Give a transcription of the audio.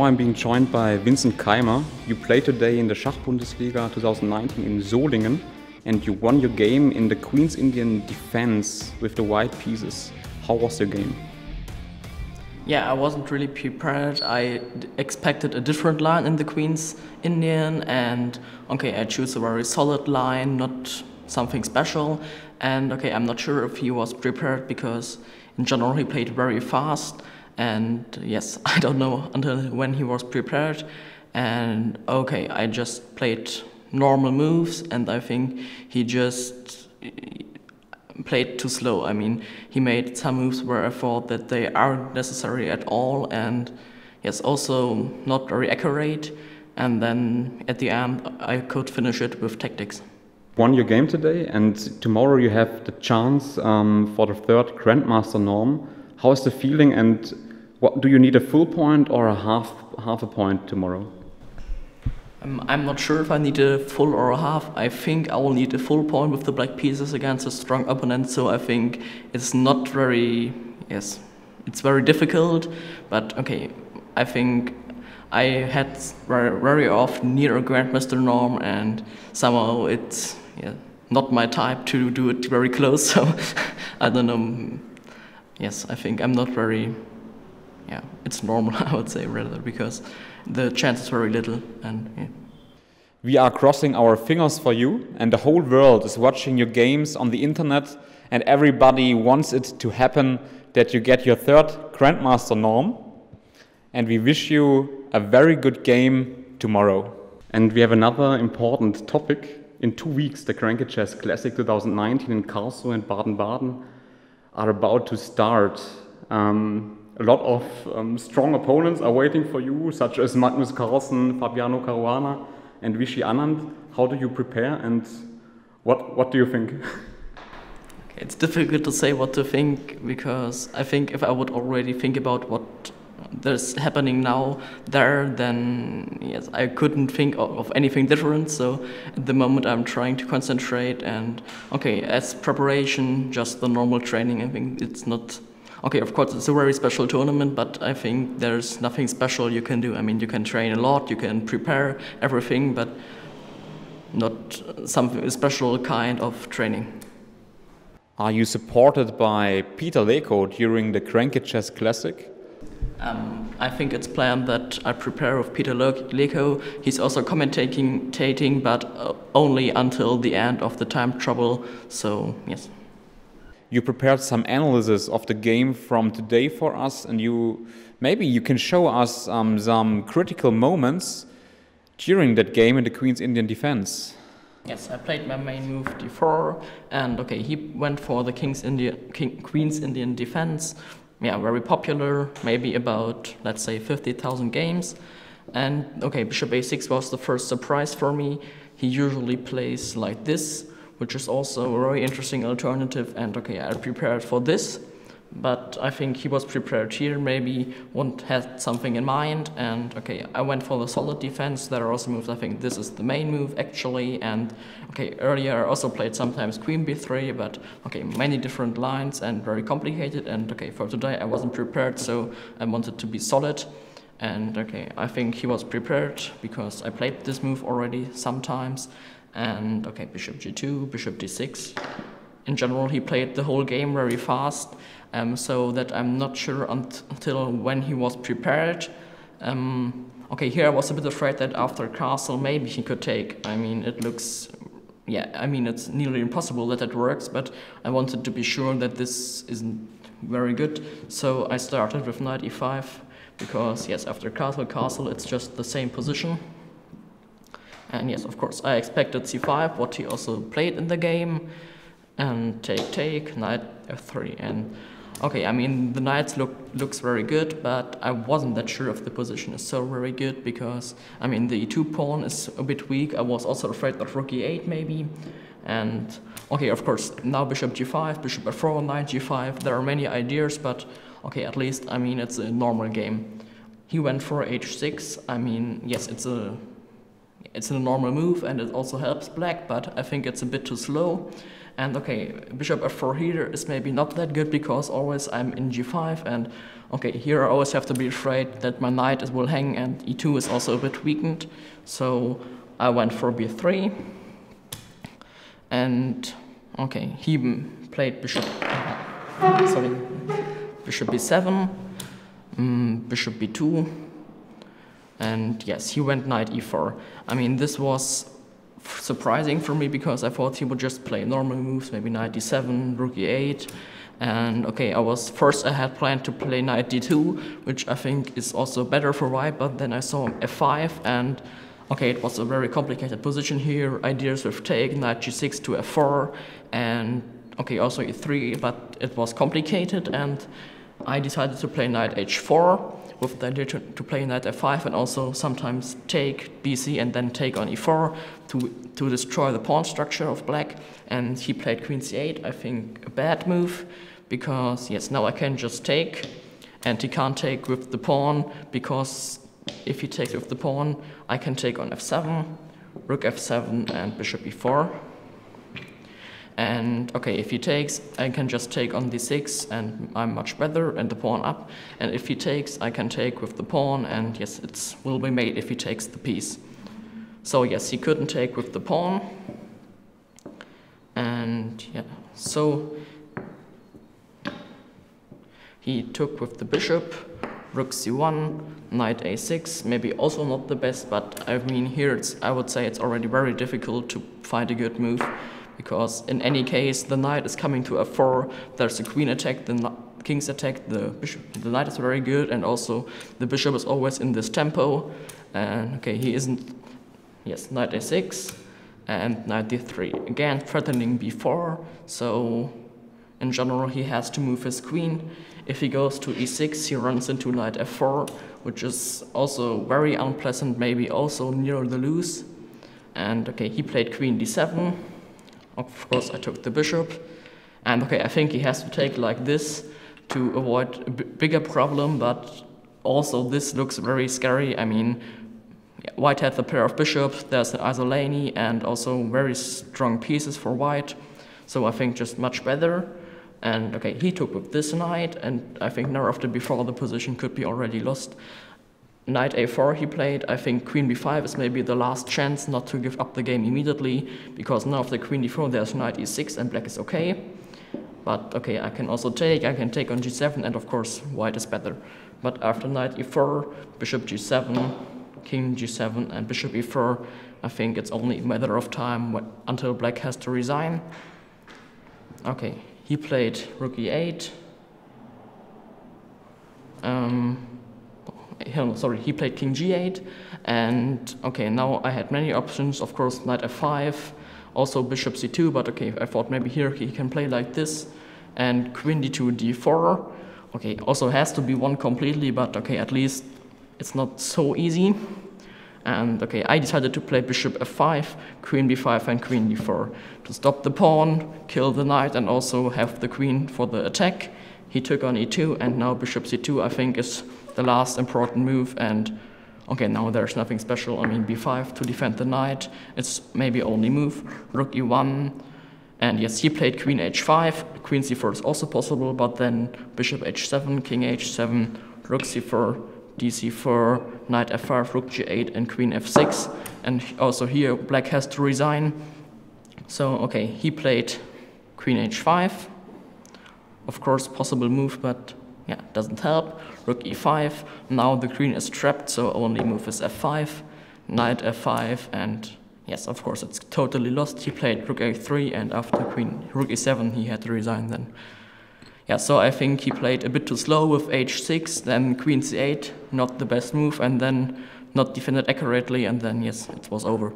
I'm being joined by Vincent Keymer. You played today in the Schachbundesliga 2019 in Solingen and you won your game in the Queen's Indian defense with the white pieces. How was your game? Yeah, I wasn't really prepared. I expected a different line in the Queen's Indian and I choose a very solid line, not something special. And I'm not sure if he was prepared because in general he played very fast. And yes, I don't know until when he was prepared. And I just played normal moves and I think he just played too slow. I mean, he made some moves where I thought that they aren't necessary at all and yes, also not very accurate. And then at the end I could finish it with tactics. Won your game today and tomorrow you have the chance for the third grandmaster norm. How is the feeling and what, do you need a full point or a half a point tomorrow? I'm not sure if I need a full or a half. I think I will need a full point with the black pieces against a strong opponent, so I think it's not very, it's very difficult, but I think I had very often near a grandmaster norm and somehow it's not my type to do it very close, so I don't know. Yes, I think I'm not very, it's normal, I would say, rather, because the chance is very little. And we are crossing our fingers for you, and the whole world is watching your games on the internet, and everybody wants it to happen that you get your third grandmaster norm. And we wish you a very good game tomorrow. And we have another important topic. In 2 weeks, the GRENKE Chess Classic 2019 in Karlsruhe and Baden-Baden are about to start. A lot of strong opponents are waiting for you, such as Magnus Carlsen, Fabiano Caruana and Vichy Anand. How do you prepare and what do you think? It's difficult to say what to think because I think if I would already think about what there's happening now then yes, I couldn't think of anything different. So at the moment I'm trying to concentrate and as preparation, just the normal training. I think it's not of course it's a very special tournament, but I think there's nothing special you can do. I mean, you can train a lot, you can prepare everything, but not some special kind of training. Are you supported by Peter Leko during the GRENKE Chess Classic? I think it's planned that I prepare with Peter Leko. He's also commentating, but only until the end of the time trouble, so yes. You prepared some analysis of the game from today for us, and maybe you can show us some critical moments during that game in the Queen's Indian defense. Yes, I played my main move d4, and he went for the Queen's Indian defense. Yeah, very popular, maybe about, let's say, 50,000 games. And bishop a6 was the first surprise for me. He usually plays like this, which is also a very interesting alternative, and I prepared for this, but I think he was prepared here, maybe had something in mind, and I went for the solid defense. There are also moves, I think this is the main move actually, and earlier I also played sometimes queen b3, but many different lines and very complicated, and for today I wasn't prepared, so I wanted to be solid, and I think he was prepared because I played this move already sometimes. And bishop g2, bishop d6. In general, he played the whole game very fast, so that I'm not sure until when he was prepared. Here I was a bit afraid that after castle maybe he could take. I mean, it looks, it's nearly impossible that it works, but I wanted to be sure that this isn't very good. So I started with knight e5 because yes, after castle, it's just the same position. And yes, of course, I expected c5, what he also played in the game, and take, knight f3, and the knights looks very good, but I wasn't that sure if the position is so very good because the e2 pawn is a bit weak. I was also afraid of rook e8 maybe, and of course now bishop g5, bishop f4, knight g5. There are many ideas, but at least it's a normal game. He went for h6. Yes, it's a normal move and it also helps black, but I think it's a bit too slow. And okay, bishop f4 here is maybe not that good because always I'm in g5, and okay, here I always have to be afraid that my knight will hang, and e2 is also a bit weakened. So I went for b3, and okay, he played bishop b7, bishop b2, and yes, he went knight e4. I mean, this was surprising for me because I thought he would just play normal moves, maybe knight d7, rook e8, and okay, I had planned to play knight d2, which I think is also better for white, but then I saw f5, and okay, it was a very complicated position here, ideas with take, knight g6 to f4, and okay, also e3, but it was complicated, and I decided to play knight h4 with the idea to play knight f5 and also sometimes take bc and then take on e4 to destroy the pawn structure of black. And he played queen c8, I think a bad move, because yes, now I can just take, and he can't take with the pawn, because if he takes with the pawn, I can take on f7, rook f7 and bishop e4. And okay, if he takes, I can just take on d6 and I'm much better, and the pawn up. And if he takes, I can take with the pawn, and yes, it will be mate if he takes the piece. So yes, he couldn't take with the pawn. And yeah, so he took with the bishop, rook c1, knight a6, maybe also not the best, but I mean here I would say it's already very difficult to find a good move. Because in any case, the knight is coming to f4, there's a queen attack, the king's attack, the knight is very good, and also the bishop is always in this tempo. And okay, he isn't, yes, knight a6 and knight d3. Again, threatening b4, so in general he has to move his queen. If he goes to e6, he runs into knight f4, which is also very unpleasant, maybe also near the lose. And okay, he played queen d7. Of course, I took the bishop, and okay, I think he has to take like this to avoid a bigger problem, but also this looks very scary. I mean, white has a pair of bishops, there's an isolani, and also very strong pieces for white, so I think just much better. And okay, he took with this knight, and I think now after before the position could be already lost. Knight a4 he played. I think queen b5 is maybe the last chance not to give up the game immediately, because now after queen d4 there's knight e6 and black is okay. But okay, I can also take, I can take on g7, and of course white is better. But after knight e4, bishop g7, king g7 and bishop e4, I think it's only a matter of time until black has to resign. Okay, he played rook e8. He played king g8, and okay, now I had many options, of course knight f5, also bishop c2, but okay, I thought maybe here he can play like this, and queen d2, d4, okay, also has to be won completely, but okay, at least it's not so easy. And okay, I decided to play bishop f5, queen b5 and queen d4 to stop the pawn, kill the knight, and also have the queen for the attack. He took on e2, and now bishop c2 I think is the last important move. And okay, now there's nothing special. I mean, b5 to defend the knight, it's maybe only move. Rook e1, and yes, he played queen h5, queen c4 is also possible, but then bishop h7, king h7, rook c4, dc4, knight f5, rook g8 and queen f6, and also here black has to resign. So okay, he played queen h5, of course possible move, but yeah, doesn't help. Rook e5, now the queen is trapped, so only move is f5, knight f5, and yes, of course it's totally lost. He played rook a3, and after queen rook e7 he had to resign then. Yeah, so I think he played a bit too slow with h6, then queen c8, not the best move, and then not defended accurately, and then yes, it was over.